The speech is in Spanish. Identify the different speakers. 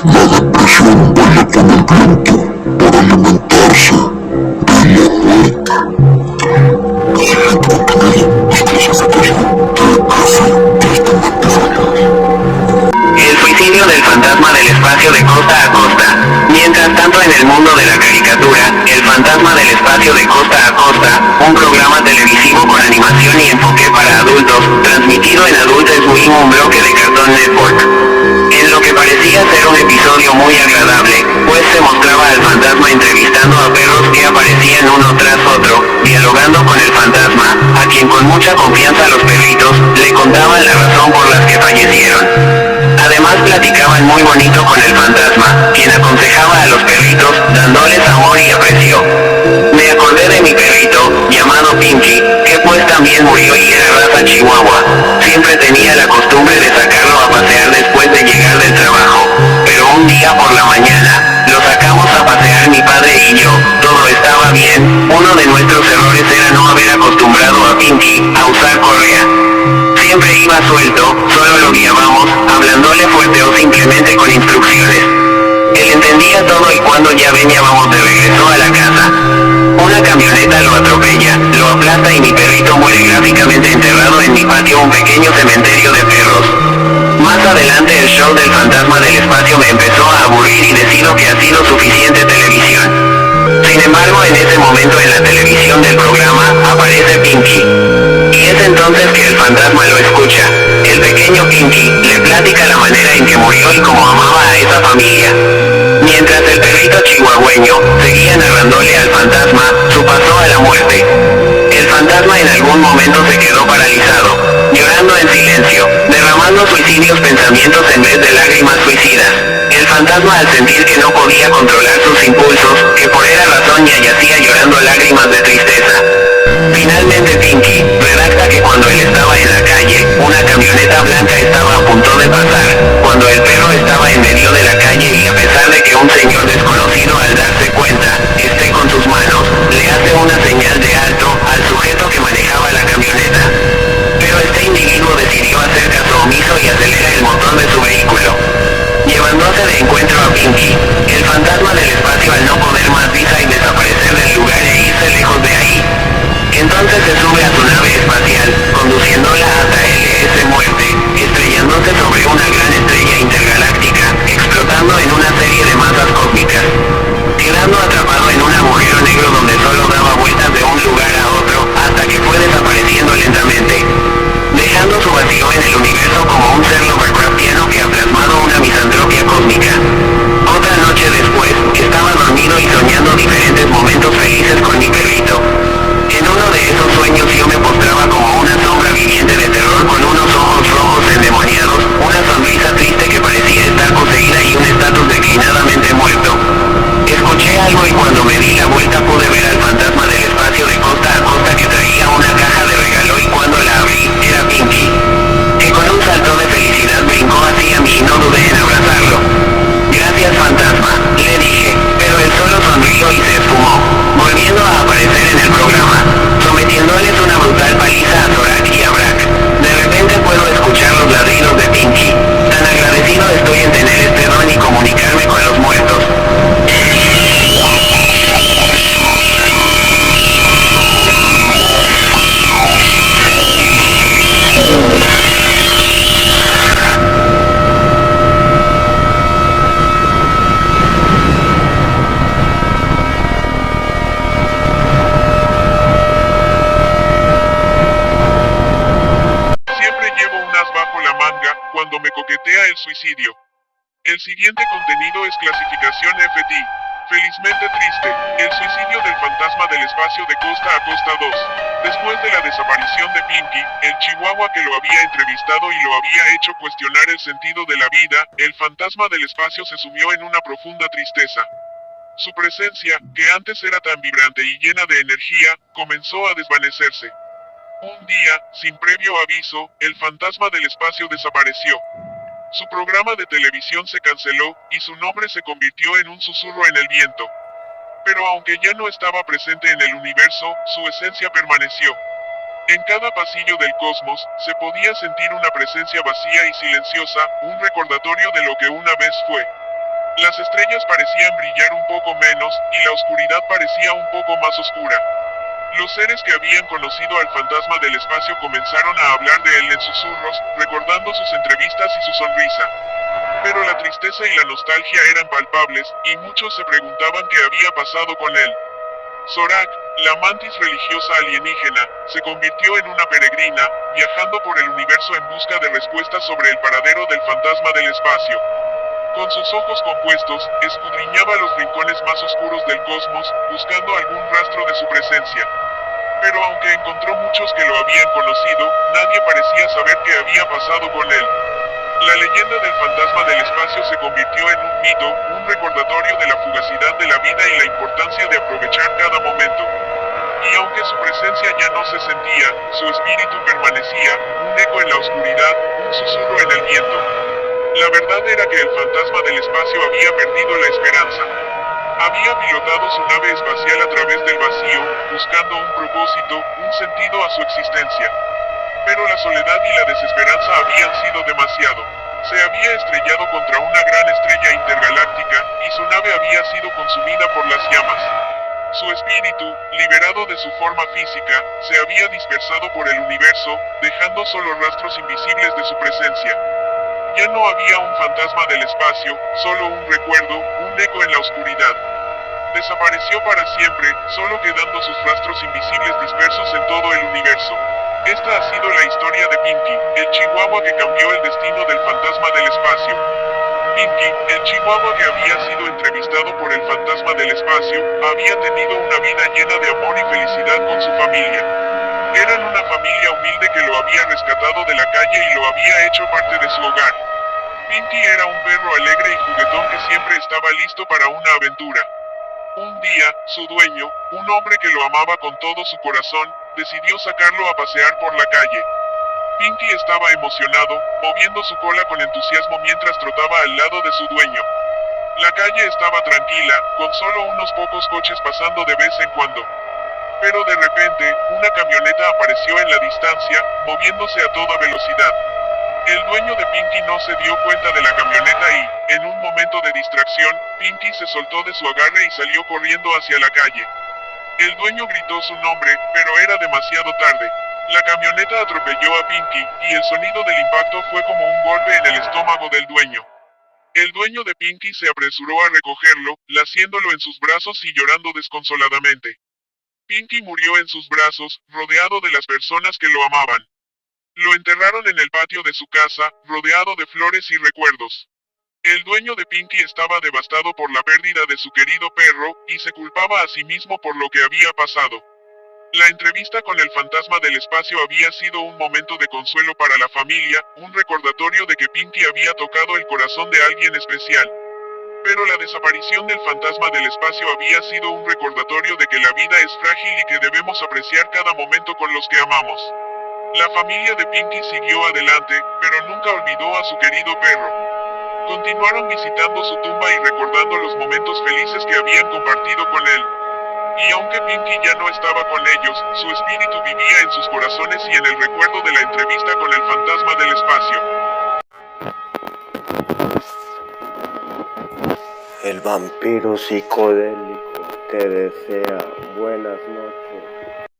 Speaker 1: La depresión baila con el viento para alimentarse de la muerte. Siguiente contenido es clasificación de casi tristemente años.
Speaker 2: El suicidio del fantasma del espacio de costa a costa. Mientras tanto, en el mundo de la caricatura, El fantasma del espacio de costa a costa, un programa televisivo con animación y enfoque para adultos, transmitido en Adult Swim, un bloque de Cartoon Network. En lo que parecía ser un episodio muy agradable, pues se mostraba al fantasma entrevistando a perros que aparecían uno tras otro, dialogando con el fantasma, a quien con mucha confianza los perritos le contaban la razón por las que fallecieron. Además platicaban muy bonito con el fantasma, quien aconsejaba a los perritos, dándoles amor y aprecio. Me acordé de mi perrito, llamado Pinky, que pues también murió y era raza chihuahua. Siempre tenía la costumbre de sacarlo a pasear después de llegar del trabajo. Pero un día por la mañana, lo sacamos a pasear mi padre y yo, todo estaba bien. Uno de nuestros errores era no haber acostumbrado a Pinky a usar correa. Siempre iba suelto, solo lo guiábamos, hablándole fuerte o simplemente con instrucciones. Él entendía todo y cuando ya veníamos de regreso a la casa, una camioneta lo atropella, lo aplasta y mi perrito muere gráficamente enterrado en mi patio, un pequeño cementerio de perros. Más adelante el show del fantasma del espacio me empezó a aburrir y decido que ha sido suficiente televisión. Sin embargo, en ese momento en la televisión del programa, aparece Pinky. Y es entonces que el fantasma lo escucha. El pequeño Pinky le platica la manera en que murió y cómo amaba a esa familia. Mientras el perrito chihuahueño seguía narrándole al fantasma su paso a la muerte. El fantasma en algún momento se quedó paralizado, llorando en silencio, derramando suicidios pensamientos en vez de lágrimas suicidas. El fantasma, al sentir que no podía controlar sus impulsos, que por esa razón ya yacía llorando lágrimas de tristeza. Finalmente Pinky redacta que cuando él estaba en la calle, una camioneta blanca estaba a punto de pasar, cuando el perro estaba en medio de la calle y a pesar de que un señor desconocido, al darse cuenta, esté con sus manos, le hace una señal de alto al sujeto que manejaba la camioneta. Pero este individuo decidió hacer caso omiso y acelera el motor de su vehículo, llevándose de encuentro a Pinky. El fantasma del espacio, al no poder más, visa y desaparecer del lugar e irse lejos de ahí. Entonces se sube a su nave espacial, conduciéndola hasta LS Muerte, estrellándose sobre una gran estrella intergaláctica, explotando en una serie de masas cósmicas, quedando atrapado en un agujero negro donde solo daba vueltas de un lugar a otro, hasta que fue desapareciendo lentamente, dejando su vacío en el universo como un ser Lovecraftiano que ha plasmado una misantropía cósmica. Otra noche después, estaba dormido y soñando diferentes momentos felices con mi perrito. En uno de esos sueños yo me postraba como una sombra viviente de terror con unos ojos rojos endemoniados, una sonrisa triste que parecía estar poseída y un estatus declinadamente muerto. Escuché algo y cuando me di la vuelta pude ver al fantasma del espacio de costa a costa que traía una caja de regalo y cuando la abrí, era Pinky, que con un salto de felicidad brincó hacia mí y no dudé en abrazarlo. Gracias fantasma, le dije, pero él solo sonrió y se esfumó, volviendo a aparecer en el programa, sometiéndoles una brutal paliza a Zorak y a Brak. De repente puedo escuchar los ladridos de Pinky. Tan agradecido estoy en tener este don y comunicarme con los muertos.
Speaker 3: Cuando me coquetea el suicidio. El siguiente contenido es clasificación FT. Felizmente triste, el suicidio del fantasma del espacio de costa a costa 2. Después de la desaparición de Pinky, el chihuahua que lo había entrevistado y lo había hecho cuestionar el sentido de la vida, el fantasma del espacio se sumió en una profunda tristeza. Su presencia, que antes era tan vibrante y llena de energía, comenzó a desvanecerse. Un día, sin previo aviso, el fantasma del espacio desapareció. Su programa de televisión se canceló, y su nombre se convirtió en un susurro en el viento. Pero aunque ya no estaba presente en el universo, su esencia permaneció. En cada pasillo del cosmos, se podía sentir una presencia vacía y silenciosa, un recordatorio de lo que una vez fue. Las estrellas parecían brillar un poco menos, y la oscuridad parecía un poco más oscura. Los seres que habían conocido al fantasma del espacio comenzaron a hablar de él en susurros, recordando sus entrevistas y su sonrisa. Pero la tristeza y la nostalgia eran palpables, y muchos se preguntaban qué había pasado con él. Zorak, la mantis religiosa alienígena, se convirtió en una peregrina, viajando por el universo en busca de respuestas sobre el paradero del fantasma del espacio. Con sus ojos compuestos, escudriñaba los rincones más oscuros del cosmos, buscando algún rastro de su presencia. Pero aunque encontró muchos que lo habían conocido, nadie parecía saber qué había pasado con él. La leyenda del fantasma del espacio se convirtió en un mito, un recordatorio de la fugacidad de la vida y la importancia de aprovechar cada momento. Y aunque su presencia ya no se sentía, su espíritu permanecía, un eco en la oscuridad, un susurro en el viento. La verdad era que el fantasma del espacio había perdido la esperanza. Había pilotado su nave espacial a través del vacío, buscando un propósito, un sentido a su existencia. Pero la soledad y la desesperanza habían sido demasiado. Se había estrellado contra una gran estrella intergaláctica, y su nave había sido consumida por las llamas. Su espíritu, liberado de su forma física, se había dispersado por el universo, dejando solo rastros invisibles de su presencia. Ya no había un fantasma del espacio, solo un recuerdo, un eco en la oscuridad. Desapareció para siempre, solo quedando sus rastros invisibles dispersos en todo el universo. Esta ha sido la historia de Pinky, el chihuahua que cambió el destino del fantasma del espacio. Pinky, el chihuahua que había sido entrevistado por el fantasma del espacio, había tenido una vida llena de amor y felicidad con su familia. Eran una familia humilde que lo había rescatado de la calle y lo había hecho parte de su hogar. Pinky era un perro alegre y juguetón que siempre estaba listo para una aventura. Un día, su dueño, un hombre que lo amaba con todo su corazón, decidió sacarlo a pasear por la calle. Pinky estaba emocionado, moviendo su cola con entusiasmo mientras trotaba al lado de su dueño. La calle estaba tranquila, con solo unos pocos coches pasando de vez en cuando. Pero de repente, una camioneta apareció en la distancia, moviéndose a toda velocidad. El dueño de Pinky no se dio cuenta de la camioneta y, en un momento de distracción, Pinky se soltó de su agarre y salió corriendo hacia la calle. El dueño gritó su nombre, pero era demasiado tarde. La camioneta atropelló a Pinky, y el sonido del impacto fue como un golpe en el estómago del dueño. El dueño de Pinky se apresuró a recogerlo, laciéndolo en sus brazos y llorando desconsoladamente. Pinky murió en sus brazos, rodeado de las personas que lo amaban. Lo enterraron en el patio de su casa, rodeado de flores y recuerdos. El dueño de Pinky estaba devastado por la pérdida de su querido perro, y se culpaba a sí mismo por lo que había pasado. La entrevista con el fantasma del espacio había sido un momento de consuelo para la familia, un recordatorio de que Pinky había tocado el corazón de alguien especial. Pero la desaparición del fantasma del espacio había sido un recordatorio de que la vida es frágil y que debemos apreciar cada momento con los que amamos. La familia de Pinky siguió adelante, pero nunca olvidó a su querido perro. Continuaron visitando su tumba y recordando los momentos felices que habían compartido con él. Y aunque Pinky ya no estaba con ellos, su espíritu vivía en sus corazones y en el recuerdo de la entrevista con el fantasma del espacio.
Speaker 4: El vampiro psicodélico te desea buenas noches.